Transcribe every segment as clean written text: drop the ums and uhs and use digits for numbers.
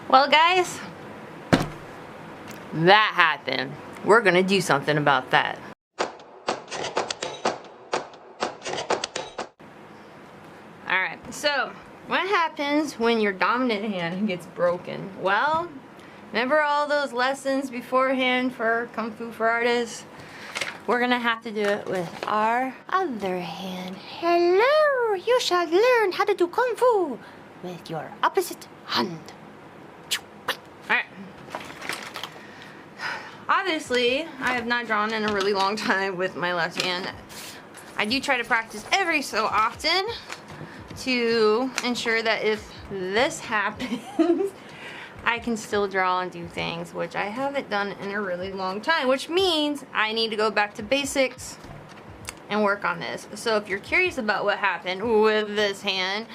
Well, guys, that happened. We're gonna do something about that. Alright, so what happens when your dominant hand gets broken? Well, remember all those lessons beforehand for Kung Fu for Artists? We're gonna have to do it with our other hand. Hello, you shall learn how to do Kung Fu with your opposite hand. Alright. Obviously, I have not drawn in a really long time with my left hand. I do try to practice every so often to ensure that if this happens, I can still draw and do things, which I haven't done in a really long time, which means I need to go back to basics and work on this. So if you're curious about what happened with this hand,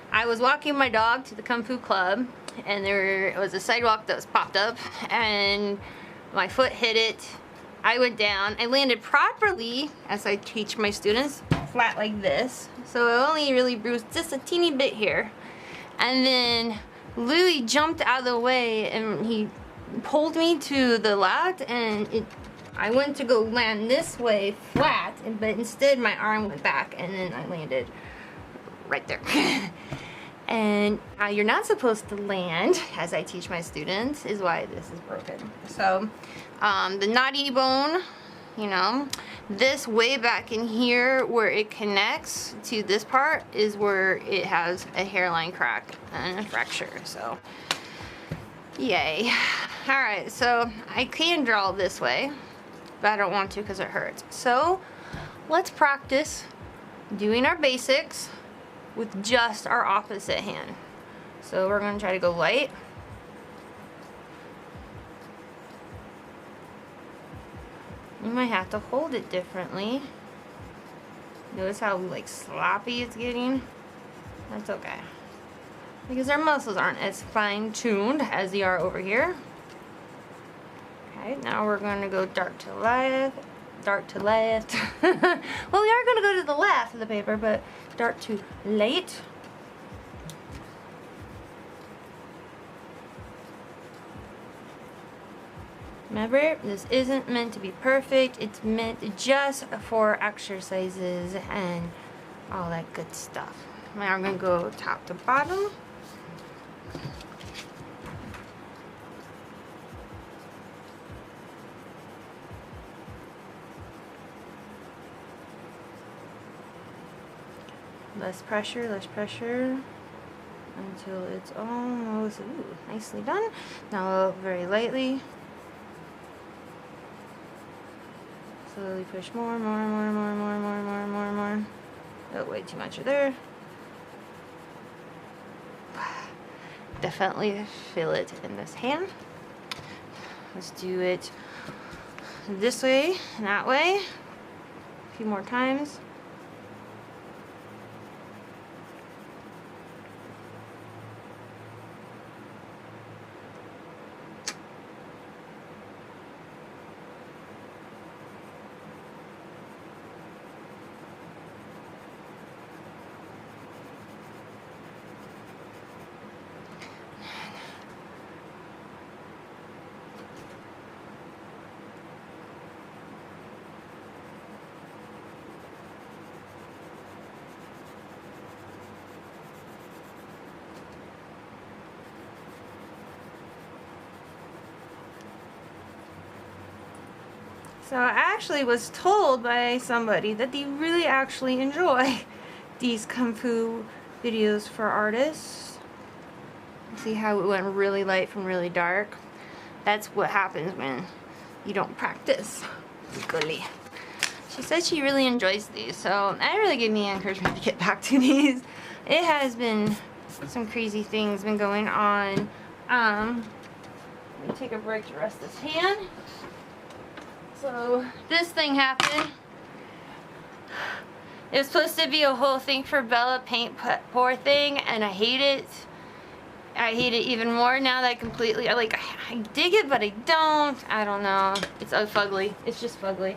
I was walking my dog to the Kung Fu club, and there was a sidewalk that was popped up, and my foot hit it. I went down. I landed properly, as I teach my students, flat like this. So it only really bruised just a teeny bit here. And then Louis jumped out of the way, and he pulled me to the left, and I went to go land this way flat, but instead my arm went back, and then I landed right there. And how you're not supposed to land, as I teach my students, is why this is broken. So the knotty bone, you know, this way back in here where it connects to this part is where it has a hairline crack and a fracture. So yay. All right, so I can draw this way, but I don't want to because it hurts. So let's practice doing our basics with just our opposite hand. So we're gonna try to go light. You might have to hold it differently. Notice how like sloppy it's getting? That's okay, because our muscles aren't as fine-tuned as they are over here. Okay, now we're gonna go dark to left, dark to left. Well, we are gonna go to the left of the paper, but dark to light. Remember, this isn't meant to be perfect. It's meant just for exercises and all that good stuff. Now we're gonna go top to bottom. Less pressure until it's almost, ooh, nicely done. Now very lightly. Slowly push more. Oh, way too much there. Definitely feel it in this hand. Let's do it this way and that way a few more times. So I actually was told by somebody that they really actually enjoy these Kung Fu videos for artists. See how it went really light from really dark? That's what happens when you don't practice equally. She said she really enjoys these, so that really gave me encouragement to get back to these. It has been some crazy things been going on. Let me take a break to rest this hand. So this thing happened. It was supposed to be a whole thing for Bella paint pour thing, and I hate it. I hate it even more now that I dig it, but I don't know. It's fugly. It's just fugly.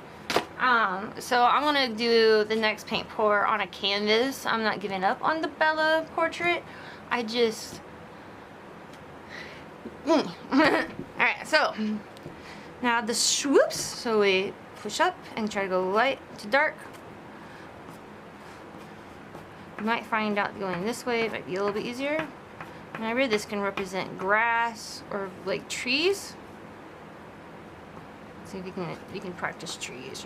So I'm gonna do the next paint pour on a canvas. I'm not giving up on the Bella portrait. I just Alright, so now the swoops. So we push up and try to go light to dark. You might find out going this way might be a little bit easier. Remember, this can represent grass or like trees. See if you can practice trees.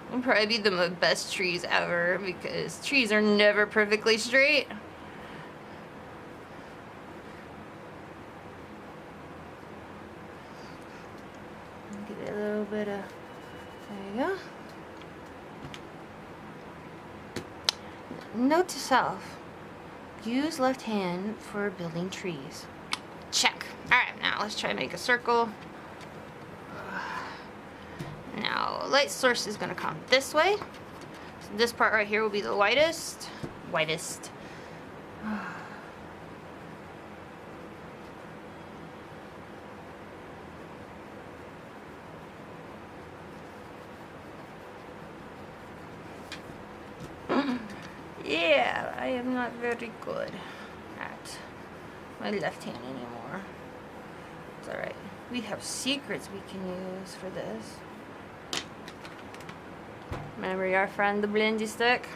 It'll probably be the best trees ever because trees are never perfectly straight. Give it a little bit of, there you go. Note to self, use left hand for building trees. Check. Alright, now let's try to make a circle. Now, light source is going to come this way. So this part right here will be the lightest. Yeah, I am not very good at my left hand anymore. It's alright. We have secrets we can use for this. Remember our friend the blendy stick?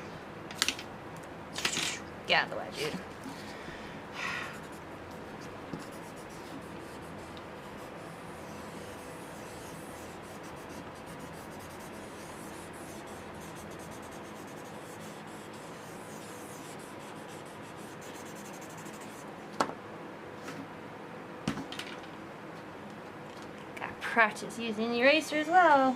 Get out of the way, dude. Gotta practice using the eraser as well.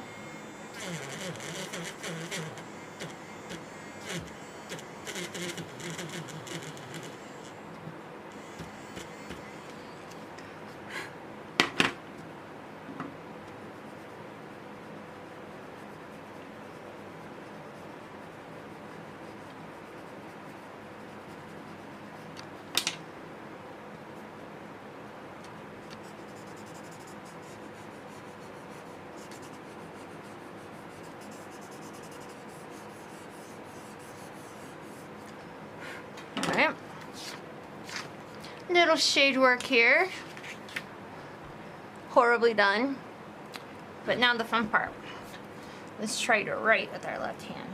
Alright. Little shade work here. Horribly done. But now the fun part. Let's try to write with our left hand.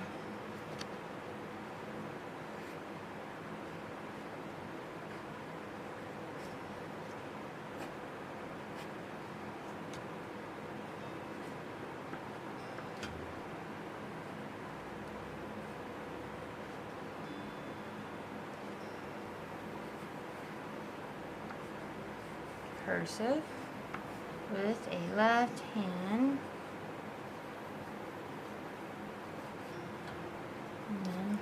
Cursive with a left hand. And then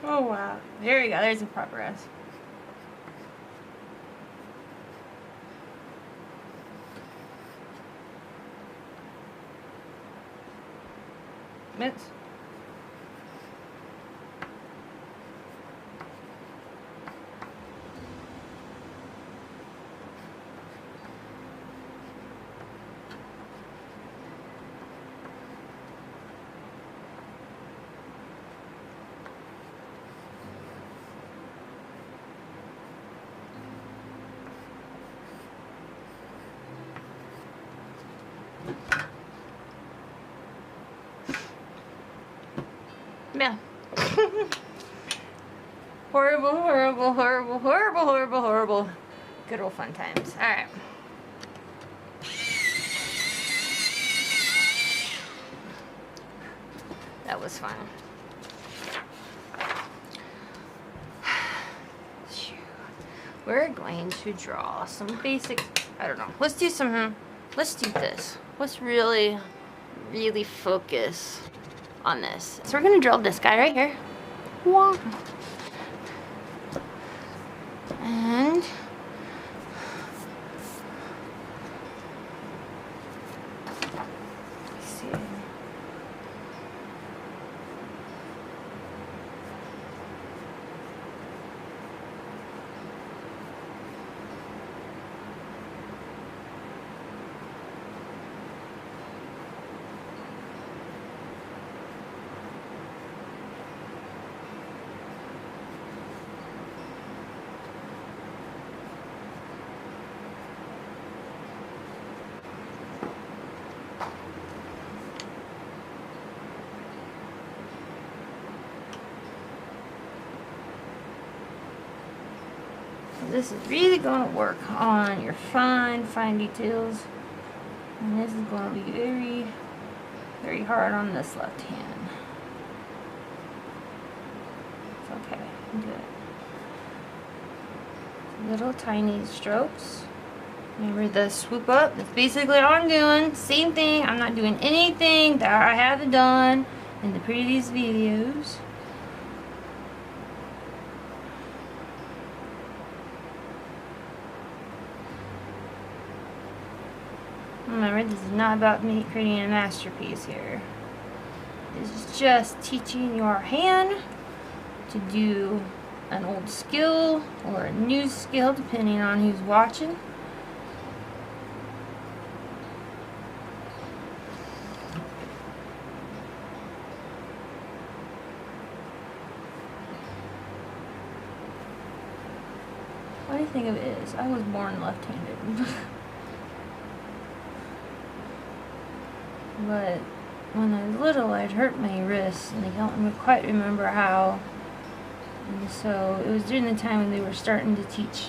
oh wow, there we go, there's the progress. Minutes. Yeah. Horrible, horrible, horrible, horrible, horrible, horrible. Good old fun times. Alright. That was fun. We're going to draw some basic, I don't know. Let's do this. Let's really focus on this. So we're gonna draw this guy right here. Wah. And let's see. This is really going to work on your fine details. And this is going to be very, very hard on this left hand. It's okay. Do it. Little tiny strokes. Remember the swoop up? That's basically all I'm doing. Same thing. I'm not doing anything that I haven't done in the previous videos. Remember, this is not about me creating a masterpiece here. This is just teaching your hand to do an old skill or a new skill, depending on who's watching. Funny thing of it is, I was born left-handed. But when I was little, I'd hurt my wrists, and I don't quite remember how. And so it was during the time when they were starting to teach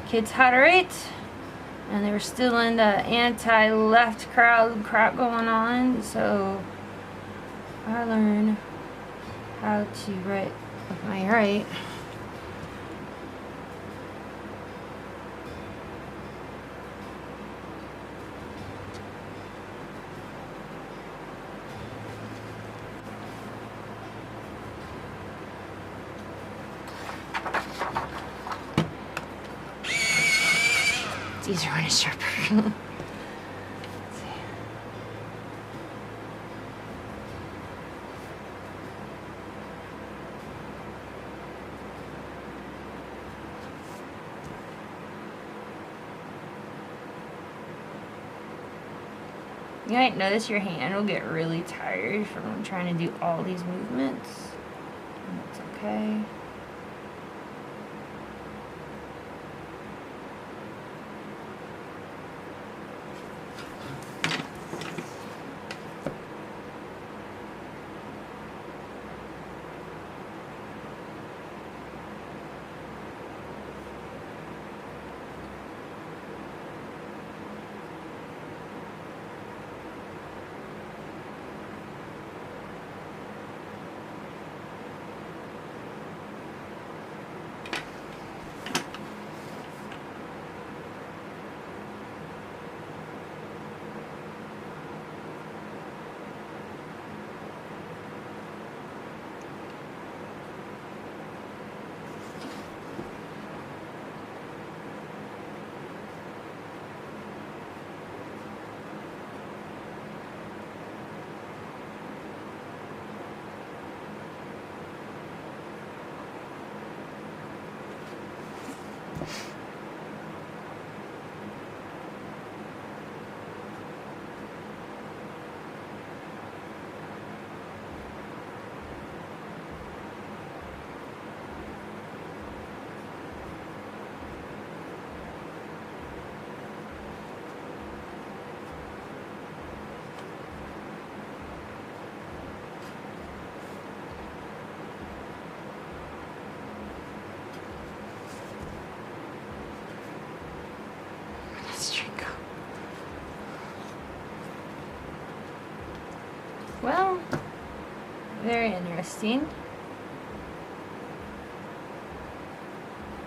kids how to write, and they were still in the anti-left crap going on. So I learned how to write with my right. It's easier when it's sharper. Let's see. You might notice your hand will get really tired from trying to do all these movements. And that's okay. Well, very interesting.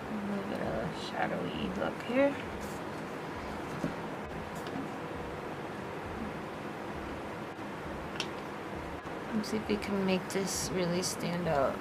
A little bit of a shadowy look here. Let's see if we can make this really stand out.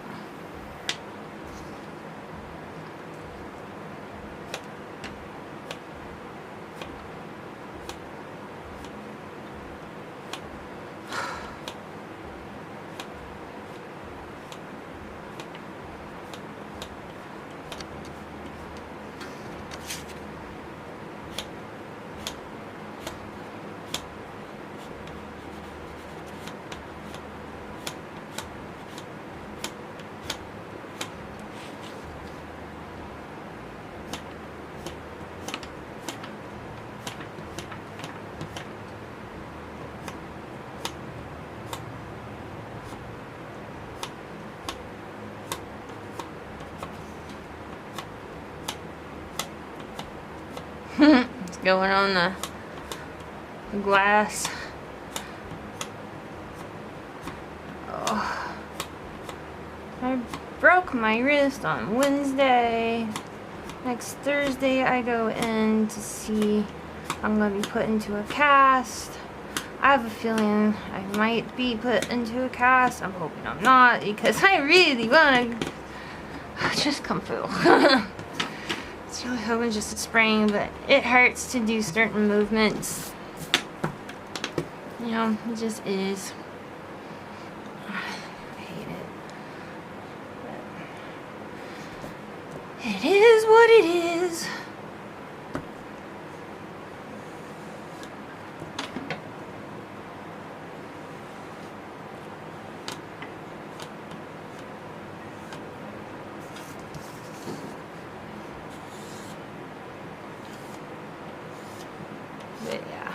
going on the glass. Oh. I broke my wrist on Wednesday. Next Thursday I go in to see I'm going to be put into a cast. I have a feeling I might be put into a cast. I'm hoping I'm not, because I really want to just come through. It's really hoping just a sprain, but it hurts to do certain movements. You know, it just is. I hate it. But it is what it is. But yeah,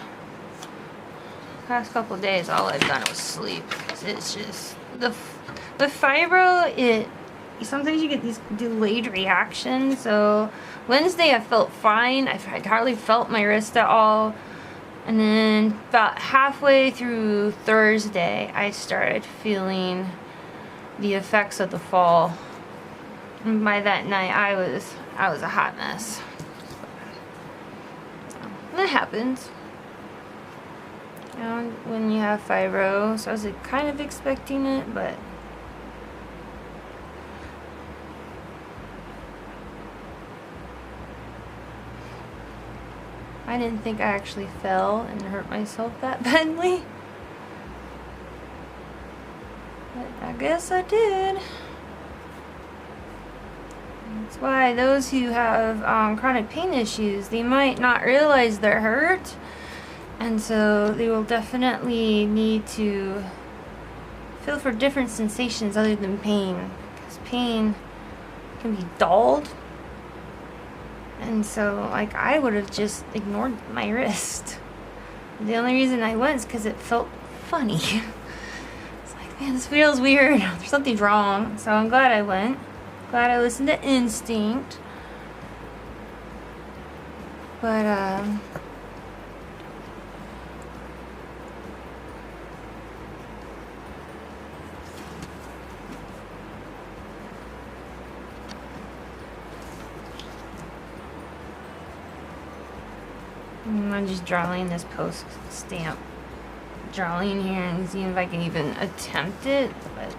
past couple of days, all I've done was sleep. It's just the fibro. Sometimes you get these delayed reactions. So Wednesday I felt fine. I hardly felt my wrist at all. And then about halfway through Thursday, I started feeling the effects of the fall. And by that night, I was a hot mess. That happens, you know, when you have fibro. So I was kind of expecting it, but I didn't think I actually fell and hurt myself that badly. But I guess I did. That's why those who have chronic pain issues, they might not realize they're hurt, and so they will definitely need to feel for different sensations other than pain, because pain can be dulled. And so, like, I would have just ignored my wrist. The only reason I went is because it felt funny. It's like, man, this feels weird. There's something wrong. So I'm glad I went. Glad I listened to instinct. But, I'm just drawing this post stamp drawing here and see if I can even attempt it. But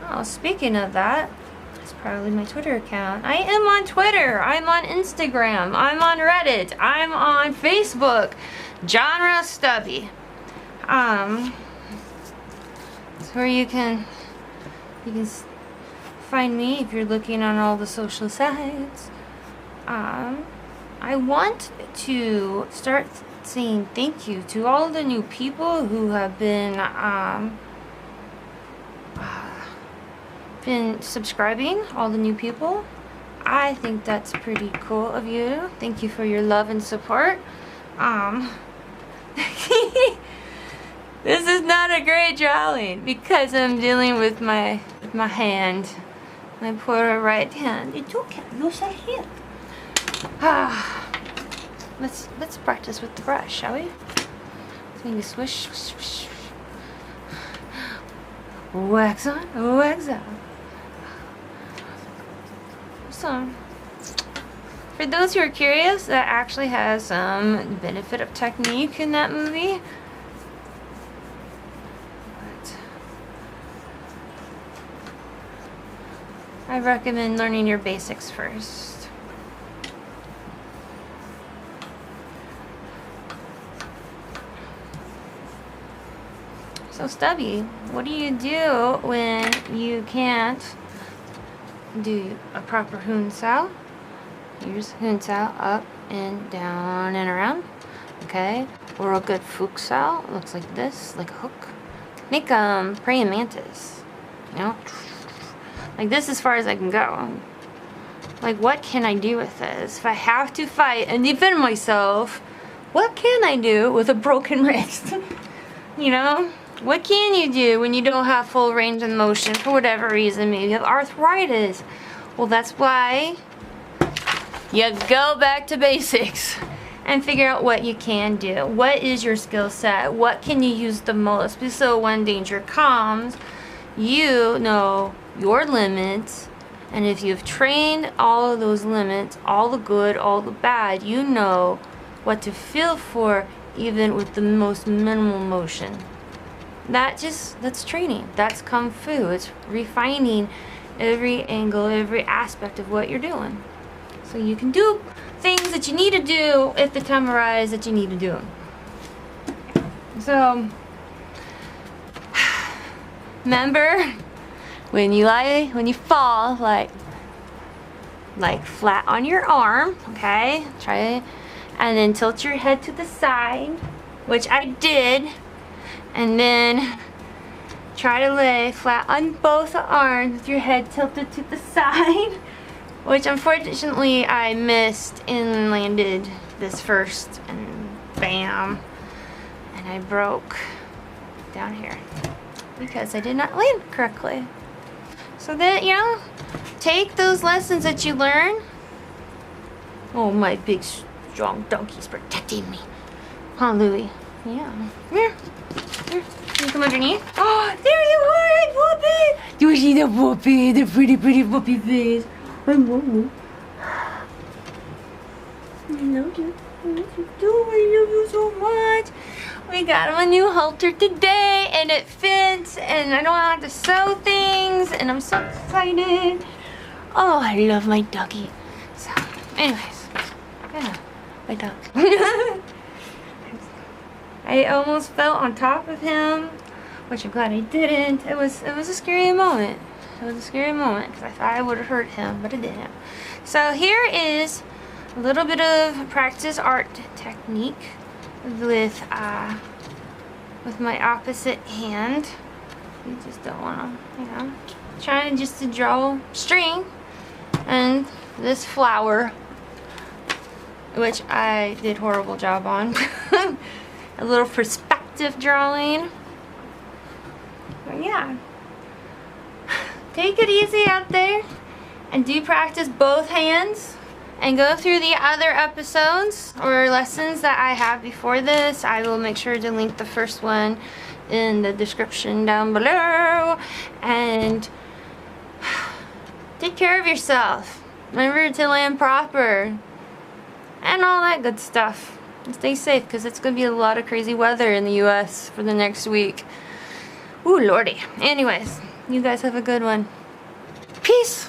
oh, speaking of that, that's probably my Twitter account. I am on Twitter. I'm on Instagram. I'm on Reddit. I'm on Facebook. Genre Stubby. It's where you can find me if you're looking on all the social sites. I want to start saying thank you to all the new people who have been subscribing, all the new people. I think that's pretty cool of you. Thank you for your love and support. This is not a great drawing because I'm dealing with my hand. My poor right hand. It's okay. Use a hand. Let's practice with the brush, shall we? So maybe swish, swish, swish. Wax on, wax out. So, for those who are curious, that actually has some benefit of technique in that movie. I recommend learning your basics first. So Stubby, what do you do when you can't do a proper Hun Sao? Here's Hun Sao, up and down and around. Okay, or a good Fuq Sao, looks like this, like a hook. Make praying mantis, you know? Like this as far as I can go. Like, what can I do with this? If I have to fight and defend myself, what can I do with a broken wrist? You know? What can you do when you don't have full range of motion for whatever reason? Maybe you have arthritis. Well, that's why you go back to basics and figure out what you can do. What is your skill set? What can you use the most? So when danger comes, you know your limits, and if you've trained all of those limits, all the good, all the bad, you know what to feel for even with the most minimal motion. That's training. That's kung fu. It's refining every angle, every aspect of what you're doing. So you can do things that you need to do if the time arises that you need to do them. So, remember, when you fall, like flat on your arm, okay? Try, and then tilt your head to the side, which I did, and then try to lay flat on both arms with your head tilted to the side, which unfortunately I missed and landed this first, and bam, and I broke down here because I did not land correctly. So then, you know, take those lessons that you learn. Oh, my big strong donkey's protecting me. Huh, Louie? Yeah. Come here. Here. Can you come underneath? Oh, there you are, Whoopi! Do you see the Whoopi? The pretty Whoopi face. I love you. I love you. I love you too. I love you so much. We got him a new halter today, and it fits, and I don't have to sew things, and I'm so excited. Oh, I love my doggy. So, anyways, yeah, my dog. I almost fell on top of him, which I'm glad I didn't. It was a scary moment. It was a scary moment because I thought I would have hurt him, but it didn't. So here is a little bit of practice art technique with my opposite hand. You just don't want to, you know, trying just to draw string and this flower, which I did a horrible job on. A little perspective drawing. But yeah, take it easy out there and do practice both hands. And go through the other episodes or lessons that I have before this. I will make sure to link the first one in the description down below. And take care of yourself. Remember to land proper. And all that good stuff. And stay safe because it's going to be a lot of crazy weather in the US for the next week. Ooh, lordy. Anyways, you guys have a good one. Peace.